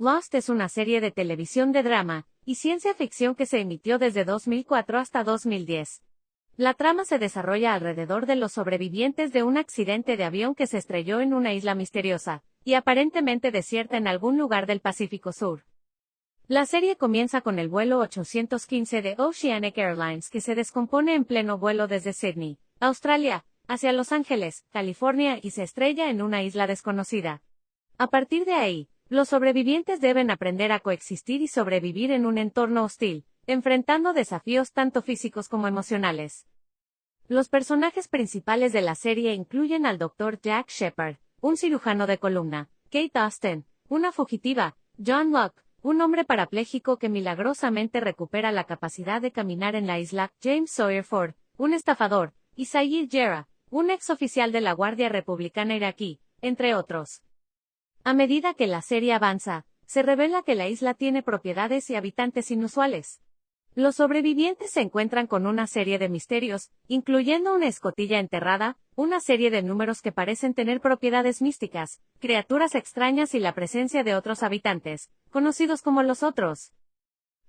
Lost es una serie de televisión de drama y ciencia ficción que se emitió desde 2004 hasta 2010. La trama se desarrolla alrededor de los sobrevivientes de un accidente de avión que se estrelló en una isla misteriosa y aparentemente desierta en algún lugar del Pacífico Sur. La serie comienza con el vuelo 815 de Oceanic Airlines que se descompone en pleno vuelo desde Sydney, Australia, hacia Los Ángeles, California y se estrella en una isla desconocida. A partir de ahí, los sobrevivientes deben aprender a coexistir y sobrevivir en un entorno hostil, enfrentando desafíos tanto físicos como emocionales. Los personajes principales de la serie incluyen al Dr. Jack Shepard, un cirujano de columna, Kate Austen, una fugitiva, John Locke, un hombre parapléjico que milagrosamente recupera la capacidad de caminar en la isla, James Sawyer Ford, un estafador, y Sayid Jarrah, un exoficial de la Guardia Republicana iraquí, entre otros. A medida que la serie avanza, se revela que la isla tiene propiedades y habitantes inusuales. Los sobrevivientes se encuentran con una serie de misterios, incluyendo una escotilla enterrada, una serie de números que parecen tener propiedades místicas, criaturas extrañas y la presencia de otros habitantes, conocidos como los otros.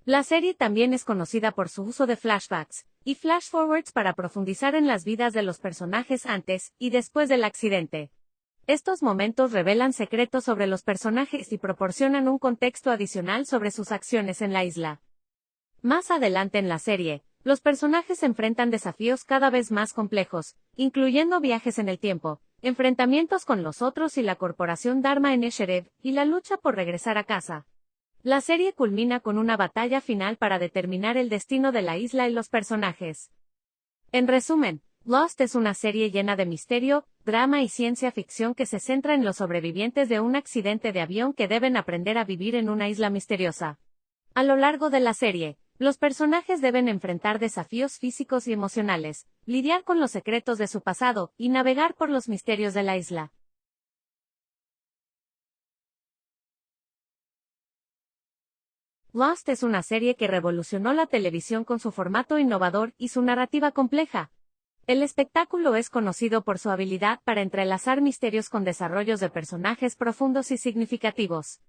La serie también es conocida por su uso de flashbacks y flash-forwards para profundizar en las vidas de los personajes antes y después del accidente. Estos momentos revelan secretos sobre los personajes y proporcionan un contexto adicional sobre sus acciones en la isla. Más adelante en la serie, los personajes enfrentan desafíos cada vez más complejos, incluyendo viajes en el tiempo, enfrentamientos con los otros y la corporación Dharma Initiative, y la lucha por regresar a casa. La serie culmina con una batalla final para determinar el destino de la isla y los personajes. En resumen, Lost es una serie llena de misterio, drama y ciencia ficción que se centra en los sobrevivientes de un accidente de avión que deben aprender a vivir en una isla misteriosa. A lo largo de la serie, los personajes deben enfrentar desafíos físicos y emocionales, lidiar con los secretos de su pasado y navegar por los misterios de la isla. Lost es una serie que revolucionó la televisión con su formato innovador y su narrativa compleja. El espectáculo es conocido por su habilidad para entrelazar misterios con desarrollos de personajes profundos y significativos.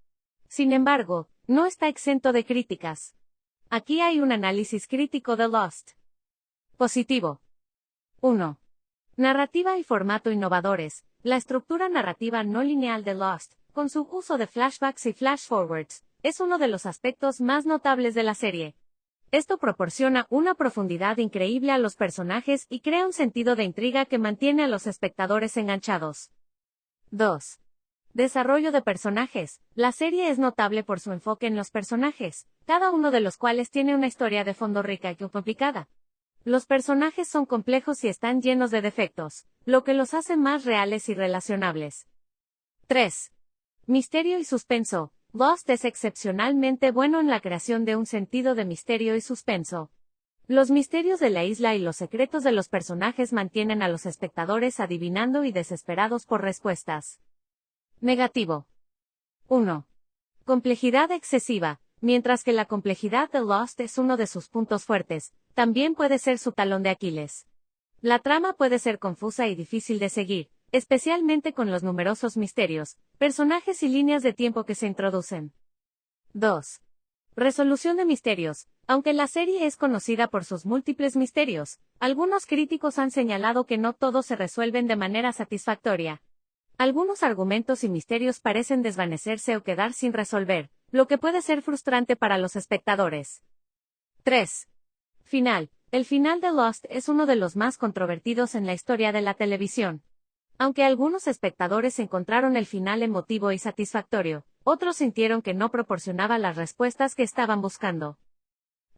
Sin embargo, no está exento de críticas. Aquí hay un análisis crítico de Lost. Positivo. 1. Narrativa y formato innovadores. La estructura narrativa no lineal de Lost, con su uso de flashbacks y flash-forwards, es uno de los aspectos más notables de la serie. Esto proporciona una profundidad increíble a los personajes y crea un sentido de intriga que mantiene a los espectadores enganchados. 2. Desarrollo de personajes. La serie es notable por su enfoque en los personajes, cada uno de los cuales tiene una historia de fondo rica y complicada. Los personajes son complejos y están llenos de defectos, lo que los hace más reales y relacionables. 3. Misterio y suspenso. Lost es excepcionalmente bueno en la creación de un sentido de misterio y suspenso. Los misterios de la isla y los secretos de los personajes mantienen a los espectadores adivinando y desesperados por respuestas. Negativo. 1. Complejidad excesiva. Mientras que la complejidad de Lost es uno de sus puntos fuertes, también puede ser su talón de Aquiles. La trama puede ser confusa y difícil de seguir, especialmente con los numerosos misterios, personajes y líneas de tiempo que se introducen. 2. Resolución de misterios. Aunque la serie es conocida por sus múltiples misterios, algunos críticos han señalado que no todos se resuelven de manera satisfactoria. Algunos argumentos y misterios parecen desvanecerse o quedar sin resolver, lo que puede ser frustrante para los espectadores. 3. Final. El final de Lost es uno de los más controvertidos en la historia de la televisión. Aunque algunos espectadores encontraron el final emotivo y satisfactorio, otros sintieron que no proporcionaba las respuestas que estaban buscando.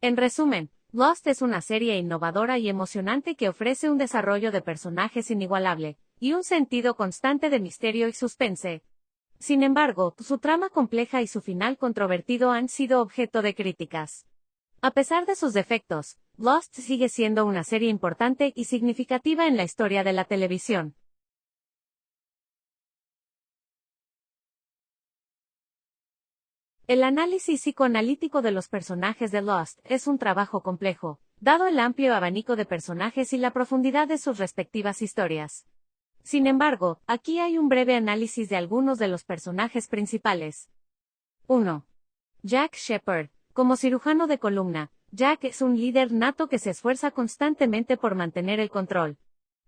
En resumen, Lost es una serie innovadora y emocionante que ofrece un desarrollo de personajes inigualable, y un sentido constante de misterio y suspense. Sin embargo, su trama compleja y su final controvertido han sido objeto de críticas. A pesar de sus defectos, Lost sigue siendo una serie importante y significativa en la historia de la televisión. El análisis psicoanalítico de los personajes de Lost es un trabajo complejo, dado el amplio abanico de personajes y la profundidad de sus respectivas historias. Sin embargo, aquí hay un breve análisis de algunos de los personajes principales. 1. Jack Shepherd. Como cirujano de columna, Jack es un líder nato que se esfuerza constantemente por mantener el control.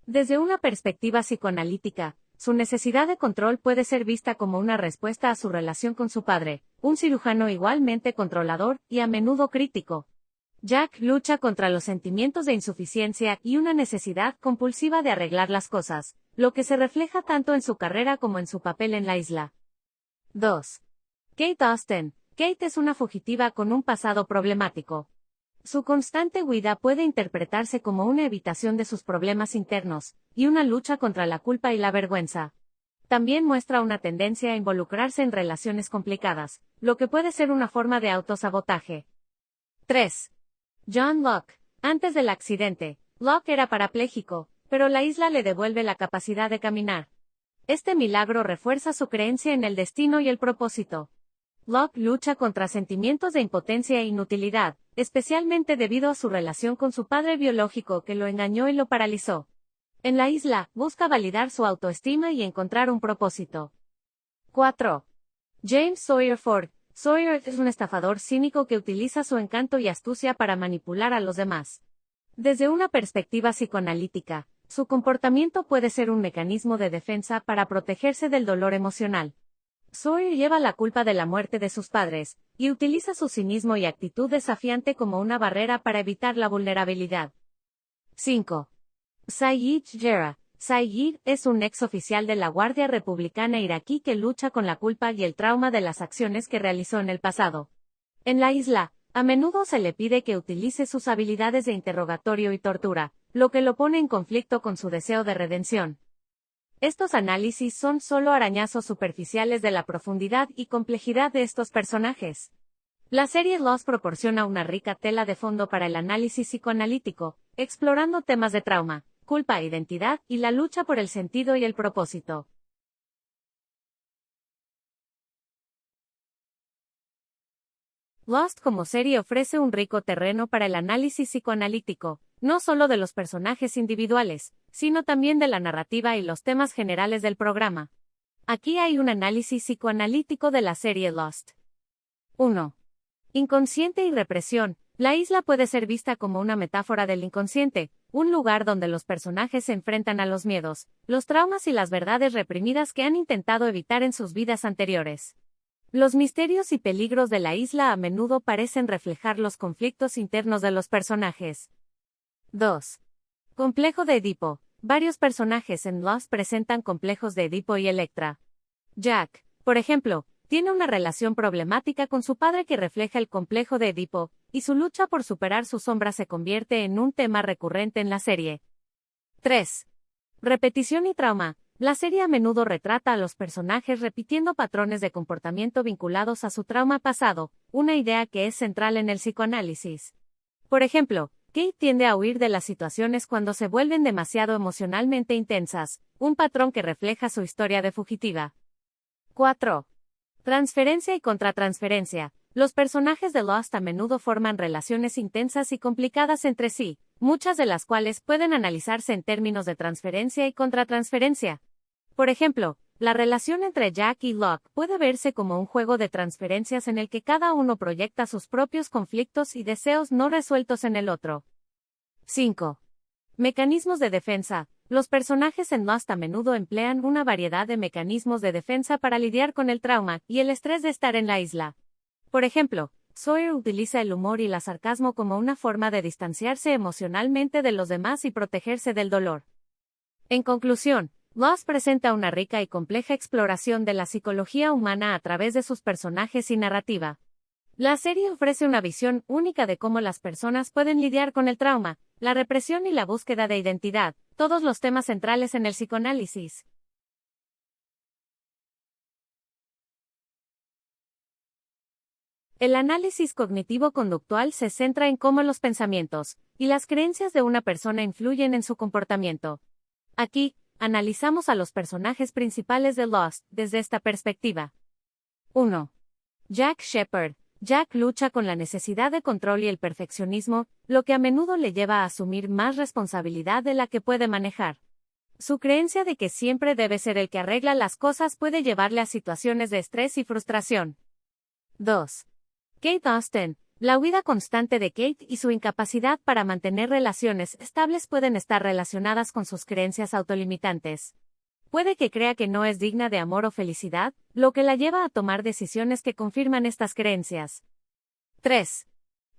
Desde una perspectiva psicoanalítica, su necesidad de control puede ser vista como una respuesta a su relación con su padre, un cirujano igualmente controlador y a menudo crítico. Jack lucha contra los sentimientos de insuficiencia y una necesidad compulsiva de arreglar las cosas, lo que se refleja tanto en su carrera como en su papel en la isla. 2. Kate Austen. Kate es una fugitiva con un pasado problemático. Su constante huida puede interpretarse como una evitación de sus problemas internos, y una lucha contra la culpa y la vergüenza. También muestra una tendencia a involucrarse en relaciones complicadas, lo que puede ser una forma de autosabotaje. 3. John Locke. Antes del accidente, Locke era parapléjico, pero la isla le devuelve la capacidad de caminar. Este milagro refuerza su creencia en el destino y el propósito. Locke lucha contra sentimientos de impotencia e inutilidad, especialmente debido a su relación con su padre biológico que lo engañó y lo paralizó. En la isla, busca validar su autoestima y encontrar un propósito. 4. James Sawyer Ford. Sawyer es un estafador cínico que utiliza su encanto y astucia para manipular a los demás. Desde una perspectiva psicoanalítica, su comportamiento puede ser un mecanismo de defensa para protegerse del dolor emocional. Sawyer lleva la culpa de la muerte de sus padres, y utiliza su cinismo y actitud desafiante como una barrera para evitar la vulnerabilidad. 5. Saeed Jarrah. Saeed es un ex oficial de la Guardia Republicana iraquí que lucha con la culpa y el trauma de las acciones que realizó en el pasado. En la isla, a menudo se le pide que utilice sus habilidades de interrogatorio y tortura, lo que lo pone en conflicto con su deseo de redención. Estos análisis son solo arañazos superficiales de la profundidad y complejidad de estos personajes. La serie Lost proporciona una rica tela de fondo para el análisis psicoanalítico, explorando temas de trauma, culpa, identidad y la lucha por el sentido y el propósito. Lost como serie ofrece un rico terreno para el análisis psicoanalítico, no solo de los personajes individuales, sino también de la narrativa y los temas generales del programa. Aquí hay un análisis psicoanalítico de la serie Lost. 1. Inconsciente y represión. La isla puede ser vista como una metáfora del inconsciente, un lugar donde los personajes se enfrentan a los miedos, los traumas y las verdades reprimidas que han intentado evitar en sus vidas anteriores. Los misterios y peligros de la isla a menudo parecen reflejar los conflictos internos de los personajes. 2. Complejo de Edipo. Varios personajes en Lost presentan complejos de Edipo y Electra. Jack, por ejemplo, tiene una relación problemática con su padre que refleja el complejo de Edipo, y su lucha por superar su sombra se convierte en un tema recurrente en la serie. 3. Repetición y trauma. La serie a menudo retrata a los personajes repitiendo patrones de comportamiento vinculados a su trauma pasado, una idea que es central en el psicoanálisis. Por ejemplo, Kate tiende a huir de las situaciones cuando se vuelven demasiado emocionalmente intensas, un patrón que refleja su historia de fugitiva. 4. Transferencia y contratransferencia. Los personajes de Lost a menudo forman relaciones intensas y complicadas entre sí, muchas de las cuales pueden analizarse en términos de transferencia y contratransferencia. Por ejemplo, la relación entre Jack y Locke puede verse como un juego de transferencias en el que cada uno proyecta sus propios conflictos y deseos no resueltos en el otro. 5. Mecanismos de defensa. Los personajes en Lost a menudo emplean una variedad de mecanismos de defensa para lidiar con el trauma y el estrés de estar en la isla. Por ejemplo, Sawyer utiliza el humor y el sarcasmo como una forma de distanciarse emocionalmente de los demás y protegerse del dolor. En conclusión, Lost presenta una rica y compleja exploración de la psicología humana a través de sus personajes y narrativa. La serie ofrece una visión única de cómo las personas pueden lidiar con el trauma, la represión y la búsqueda de identidad, todos los temas centrales en el psicoanálisis. El análisis cognitivo-conductual se centra en cómo los pensamientos y las creencias de una persona influyen en su comportamiento. Aquí, analizamos a los personajes principales de Lost desde esta perspectiva. 1. Jack Shepherd. Jack lucha con la necesidad de control y el perfeccionismo, lo que a menudo le lleva a asumir más responsabilidad de la que puede manejar. Su creencia de que siempre debe ser el que arregla las cosas puede llevarle a situaciones de estrés y frustración. 2. Kate Austen. La huida constante de Kate y su incapacidad para mantener relaciones estables pueden estar relacionadas con sus creencias autolimitantes. Puede que crea que no es digna de amor o felicidad, lo que la lleva a tomar decisiones que confirman estas creencias. 3.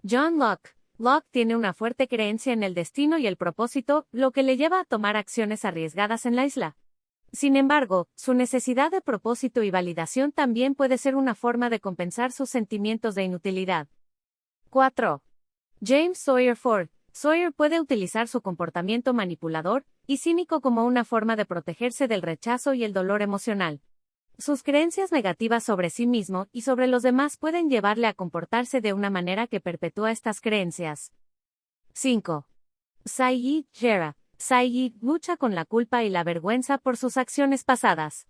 John Locke. Locke tiene una fuerte creencia en el destino y el propósito, lo que le lleva a tomar acciones arriesgadas en la isla. Sin embargo, su necesidad de propósito y validación también puede ser una forma de compensar sus sentimientos de inutilidad. 4. James Sawyer Ford. Sawyer puede utilizar su comportamiento manipulador y cínico como una forma de protegerse del rechazo y el dolor emocional. Sus creencias negativas sobre sí mismo y sobre los demás pueden llevarle a comportarse de una manera que perpetúa estas creencias. 5. Saeed Jarrah. Saeed lucha con la culpa y la vergüenza por sus acciones pasadas.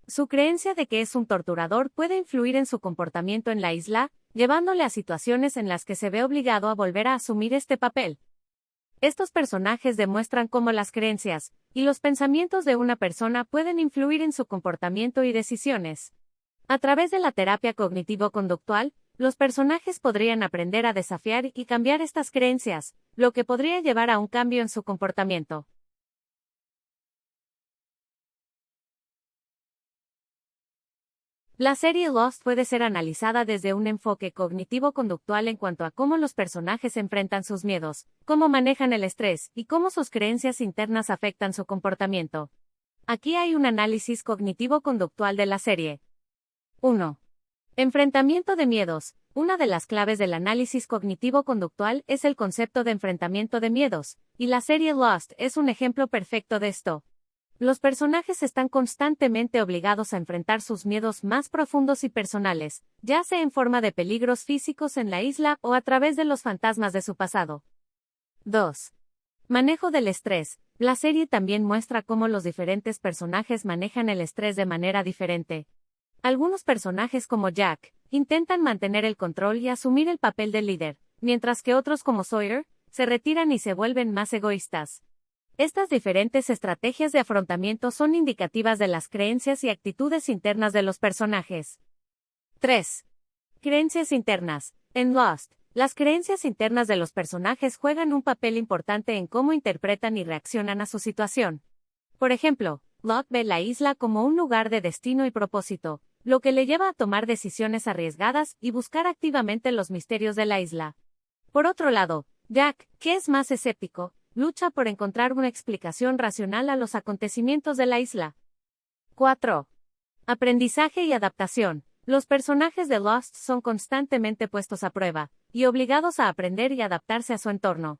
Su creencia de que es un torturador puede influir en su comportamiento en la isla, llevándole a situaciones en las que se ve obligado a volver a asumir este papel. Estos personajes demuestran cómo las creencias y los pensamientos de una persona pueden influir en su comportamiento y decisiones. A través de la terapia cognitivo-conductual, los personajes podrían aprender a desafiar y cambiar estas creencias, lo que podría llevar a un cambio en su comportamiento. La serie Lost puede ser analizada desde un enfoque cognitivo-conductual en cuanto a cómo los personajes enfrentan sus miedos, cómo manejan el estrés y cómo sus creencias internas afectan su comportamiento. Aquí hay un análisis cognitivo-conductual de la serie. 1. Enfrentamiento de miedos. Una de las claves del análisis cognitivo-conductual es el concepto de enfrentamiento de miedos, y la serie Lost es un ejemplo perfecto de esto. Los personajes están constantemente obligados a enfrentar sus miedos más profundos y personales, ya sea en forma de peligros físicos en la isla o a través de los fantasmas de su pasado. 2. Manejo del estrés. La serie también muestra cómo los diferentes personajes manejan el estrés de manera diferente. Algunos personajes como Jack intentan mantener el control y asumir el papel del líder, mientras que otros como Sawyer se retiran y se vuelven más egoístas. Estas diferentes estrategias de afrontamiento son indicativas de las creencias y actitudes internas de los personajes. 3. Creencias internas. En Lost, las creencias internas de los personajes juegan un papel importante en cómo interpretan y reaccionan a su situación. Por ejemplo, Locke ve la isla como un lugar de destino y propósito, lo que le lleva a tomar decisiones arriesgadas y buscar activamente los misterios de la isla. Por otro lado, Jack, que es más escéptico, lucha por encontrar una explicación racional a los acontecimientos de la isla. 4. Aprendizaje y adaptación. Los personajes de Lost son constantemente puestos a prueba, y obligados a aprender y adaptarse a su entorno.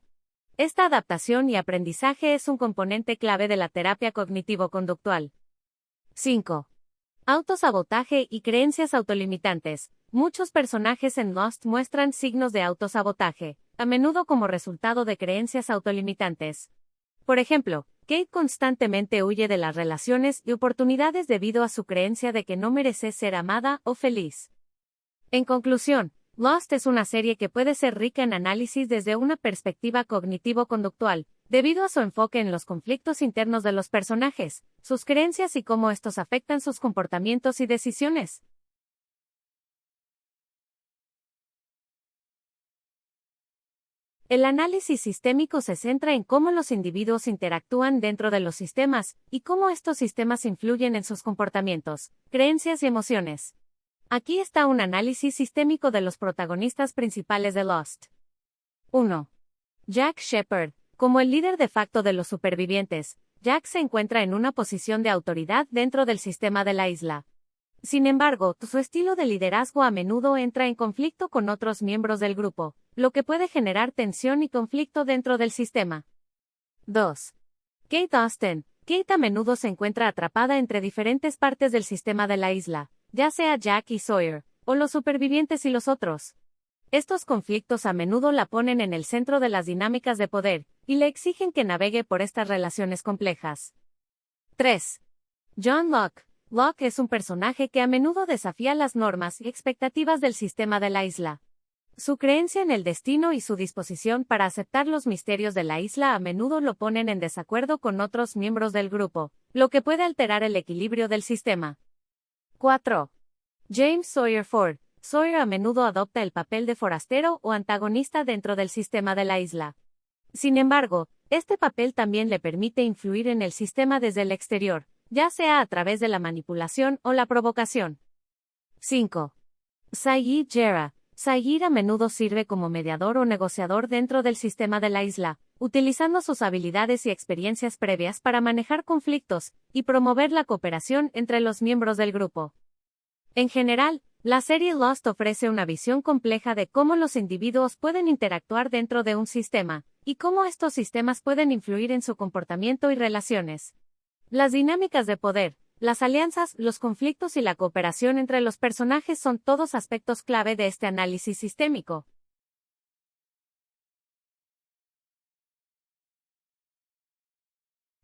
Esta adaptación y aprendizaje es un componente clave de la terapia cognitivo-conductual. 5. Autosabotaje y creencias autolimitantes. Muchos personajes en Lost muestran signos de autosabotaje, a menudo como resultado de creencias autolimitantes. Por ejemplo, Kate constantemente huye de las relaciones y oportunidades debido a su creencia de que no merece ser amada o feliz. En conclusión, Lost es una serie que puede ser rica en análisis desde una perspectiva cognitivo-conductual, debido a su enfoque en los conflictos internos de los personajes, sus creencias y cómo estos afectan sus comportamientos y decisiones. El análisis sistémico se centra en cómo los individuos interactúan dentro de los sistemas y cómo estos sistemas influyen en sus comportamientos, creencias y emociones. Aquí está un análisis sistémico de los protagonistas principales de Lost. 1. Jack Shephard. Como el líder de facto de los supervivientes, Jack se encuentra en una posición de autoridad dentro del sistema de la isla. Sin embargo, su estilo de liderazgo a menudo entra en conflicto con otros miembros del grupo, lo que puede generar tensión y conflicto dentro del sistema. 2. Kate Austen. Kate a menudo se encuentra atrapada entre diferentes partes del sistema de la isla, ya sea Jack y Sawyer, o los supervivientes y los otros. Estos conflictos a menudo la ponen en el centro de las dinámicas de poder, y le exigen que navegue por estas relaciones complejas. 3. John Locke. Locke es un personaje que a menudo desafía las normas y expectativas del sistema de la isla. Su creencia en el destino y su disposición para aceptar los misterios de la isla a menudo lo ponen en desacuerdo con otros miembros del grupo, lo que puede alterar el equilibrio del sistema. 4. James Sawyer Ford. Sawyer a menudo adopta el papel de forastero o antagonista dentro del sistema de la isla. Sin embargo, este papel también le permite influir en el sistema desde el exterior, ya sea a través de la manipulación o la provocación. 5. Sayid Jarrah. Sayid a menudo sirve como mediador o negociador dentro del sistema de la isla, utilizando sus habilidades y experiencias previas para manejar conflictos y promover la cooperación entre los miembros del grupo. En general, la serie Lost ofrece una visión compleja de cómo los individuos pueden interactuar dentro de un sistema, y cómo estos sistemas pueden influir en su comportamiento y relaciones. Las dinámicas de poder, las alianzas, los conflictos y la cooperación entre los personajes son todos aspectos clave de este análisis sistémico.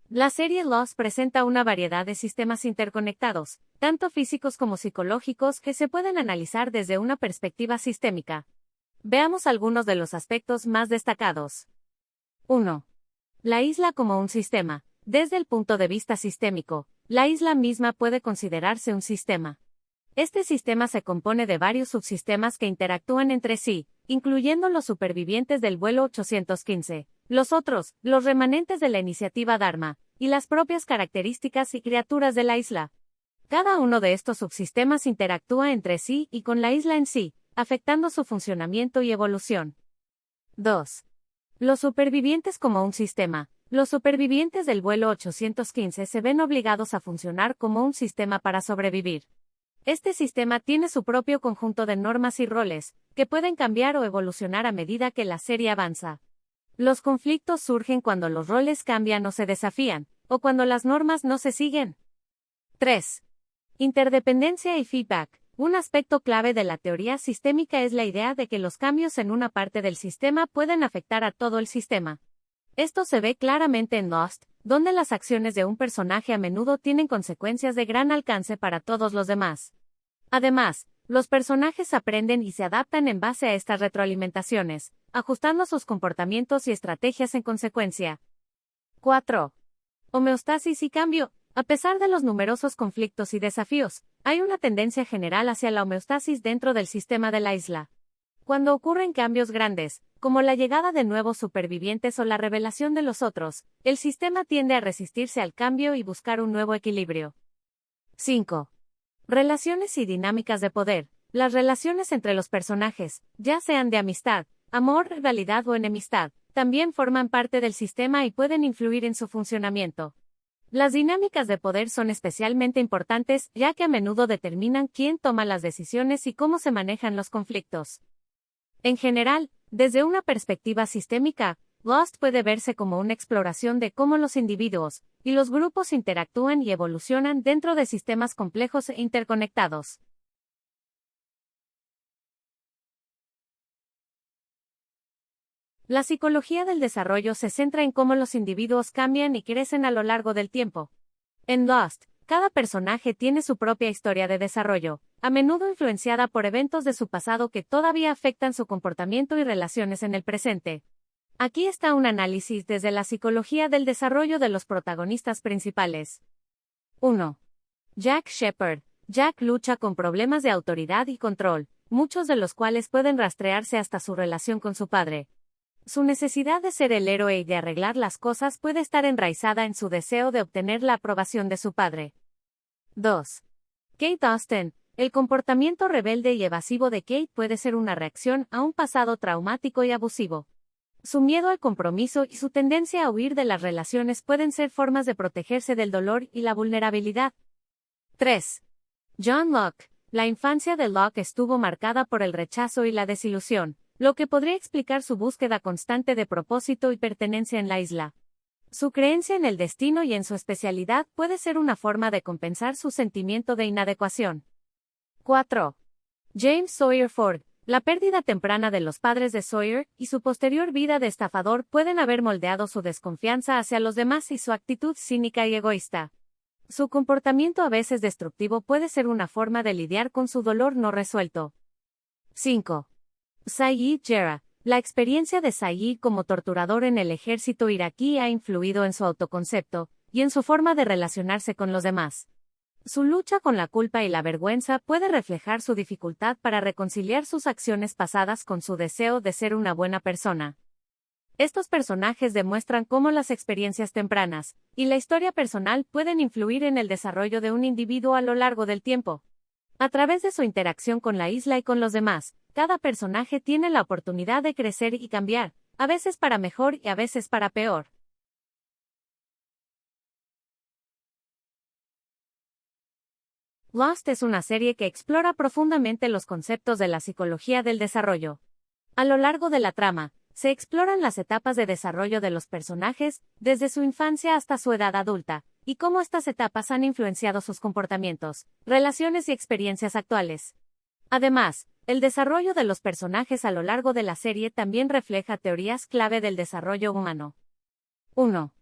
La serie Lost presenta una variedad de sistemas interconectados, tanto físicos como psicológicos, que se pueden analizar desde una perspectiva sistémica. Veamos algunos de los aspectos más destacados. 1. La isla como un sistema. Desde el punto de vista sistémico, la isla misma puede considerarse un sistema. Este sistema se compone de varios subsistemas que interactúan entre sí, incluyendo los supervivientes del vuelo 815, los otros, los remanentes de la iniciativa Dharma, y las propias características y criaturas de la isla. Cada uno de estos subsistemas interactúa entre sí y con la isla en sí, afectando su funcionamiento y evolución. 2. Los supervivientes como un sistema. Los supervivientes del vuelo 815 se ven obligados a funcionar como un sistema para sobrevivir. Este sistema tiene su propio conjunto de normas y roles, que pueden cambiar o evolucionar a medida que la serie avanza. Los conflictos surgen cuando los roles cambian o se desafían, o cuando las normas no se siguen. 3. Interdependencia y feedback. Un aspecto clave de la teoría sistémica es la idea de que los cambios en una parte del sistema pueden afectar a todo el sistema. Esto se ve claramente en Lost, donde las acciones de un personaje a menudo tienen consecuencias de gran alcance para todos los demás. Además, los personajes aprenden y se adaptan en base a estas retroalimentaciones, ajustando sus comportamientos y estrategias en consecuencia. 4. Homeostasis y cambio. A pesar de los numerosos conflictos y desafíos, hay una tendencia general hacia la homeostasis dentro del sistema de la isla. Cuando ocurren cambios grandes, como la llegada de nuevos supervivientes o la revelación de los otros, el sistema tiende a resistirse al cambio y buscar un nuevo equilibrio. 5. Relaciones y dinámicas de poder. Las relaciones entre los personajes, ya sean de amistad, amor, rivalidad o enemistad, también forman parte del sistema y pueden influir en su funcionamiento. Las dinámicas de poder son especialmente importantes, ya que a menudo determinan quién toma las decisiones y cómo se manejan los conflictos. En general, desde una perspectiva sistémica, Lost puede verse como una exploración de cómo los individuos y los grupos interactúan y evolucionan dentro de sistemas complejos e interconectados. La psicología del desarrollo se centra en cómo los individuos cambian y crecen a lo largo del tiempo. En Lost, cada personaje tiene su propia historia de desarrollo, a menudo influenciada por eventos de su pasado que todavía afectan su comportamiento y relaciones en el presente. Aquí está un análisis desde la psicología del desarrollo de los protagonistas principales. 1. Jack Shephard. Jack lucha con problemas de autoridad y control, muchos de los cuales pueden rastrearse hasta su relación con su padre. Su necesidad de ser el héroe y de arreglar las cosas puede estar enraizada en su deseo de obtener la aprobación de su padre. 2. Kate Austen. El comportamiento rebelde y evasivo de Kate puede ser una reacción a un pasado traumático y abusivo. Su miedo al compromiso y su tendencia a huir de las relaciones pueden ser formas de protegerse del dolor y la vulnerabilidad. 3. John Locke. La infancia de Locke estuvo marcada por el rechazo y la desilusión, lo que podría explicar su búsqueda constante de propósito y pertenencia en la isla. Su creencia en el destino y en su especialidad puede ser una forma de compensar su sentimiento de inadecuación. 4. James Sawyer Ford. La pérdida temprana de los padres de Sawyer y su posterior vida de estafador pueden haber moldeado su desconfianza hacia los demás y su actitud cínica y egoísta. Su comportamiento a veces destructivo puede ser una forma de lidiar con su dolor no resuelto. 5. Sayid Jarrah. La experiencia de Sayid como torturador en el ejército iraquí ha influido en su autoconcepto y en su forma de relacionarse con los demás. Su lucha con la culpa y la vergüenza puede reflejar su dificultad para reconciliar sus acciones pasadas con su deseo de ser una buena persona. Estos personajes demuestran cómo las experiencias tempranas y la historia personal pueden influir en el desarrollo de un individuo a lo largo del tiempo. A través de su interacción con la isla y con los demás, cada personaje tiene la oportunidad de crecer y cambiar, a veces para mejor y a veces para peor. Lost es una serie que explora profundamente los conceptos de la psicología del desarrollo. A lo largo de la trama, se exploran las etapas de desarrollo de los personajes, desde su infancia hasta su edad adulta, y cómo estas etapas han influenciado sus comportamientos, relaciones y experiencias actuales. Además, el desarrollo de los personajes a lo largo de la serie también refleja teorías clave del desarrollo humano. 1.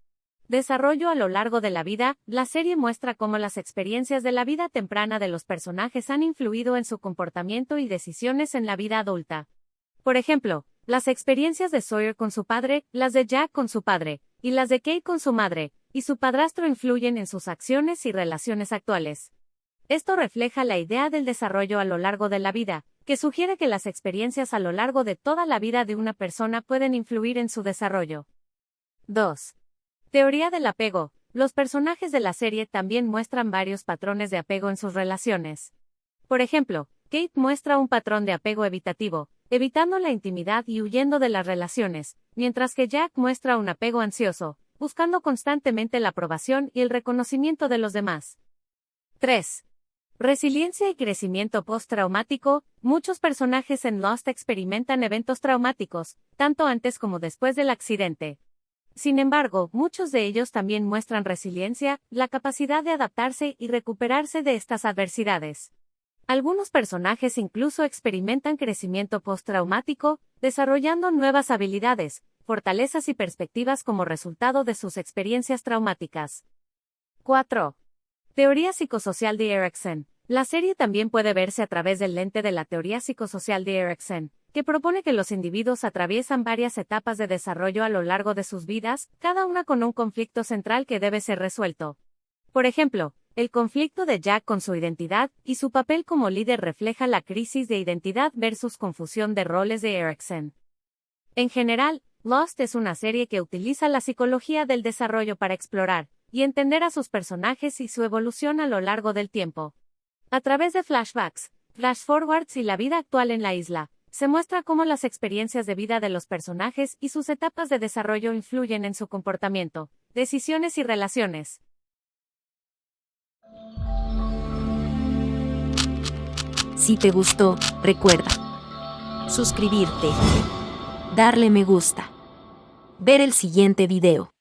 Desarrollo a lo largo de la vida. La serie muestra cómo las experiencias de la vida temprana de los personajes han influido en su comportamiento y decisiones en la vida adulta. Por ejemplo, las experiencias de Sawyer con su padre, las de Jack con su padre, y las de Kate con su madre, y su padrastro influyen en sus acciones y relaciones actuales. Esto refleja la idea del desarrollo a lo largo de la vida, que sugiere que las experiencias a lo largo de toda la vida de una persona pueden influir en su desarrollo. 2. Teoría del apego. Los personajes de la serie también muestran varios patrones de apego en sus relaciones. Por ejemplo, Kate muestra un patrón de apego evitativo, evitando la intimidad y huyendo de las relaciones, mientras que Jack muestra un apego ansioso, buscando constantemente la aprobación y el reconocimiento de los demás. 3. Resiliencia y crecimiento postraumático. Muchos personajes en Lost experimentan eventos traumáticos, tanto antes como después del accidente. Sin embargo, muchos de ellos también muestran resiliencia, la capacidad de adaptarse y recuperarse de estas adversidades. Algunos personajes incluso experimentan crecimiento postraumático, desarrollando nuevas habilidades, fortalezas y perspectivas como resultado de sus experiencias traumáticas. 4. Teoría psicosocial de Erikson. La serie también puede verse a través del lente de la teoría psicosocial de Erikson, que propone que los individuos atraviesan varias etapas de desarrollo a lo largo de sus vidas, cada una con un conflicto central que debe ser resuelto. Por ejemplo, el conflicto de Jack con su identidad y su papel como líder refleja la crisis de identidad versus confusión de roles de Erikson. En general, Lost es una serie que utiliza la psicología del desarrollo para explorar y entender a sus personajes y su evolución a lo largo del tiempo. A través de flashbacks, flashforwards y la vida actual en la isla, se muestra cómo las experiencias de vida de los personajes y sus etapas de desarrollo influyen en su comportamiento, decisiones y relaciones. Si te gustó, recuerda suscribirte, darle me gusta, ver el siguiente video.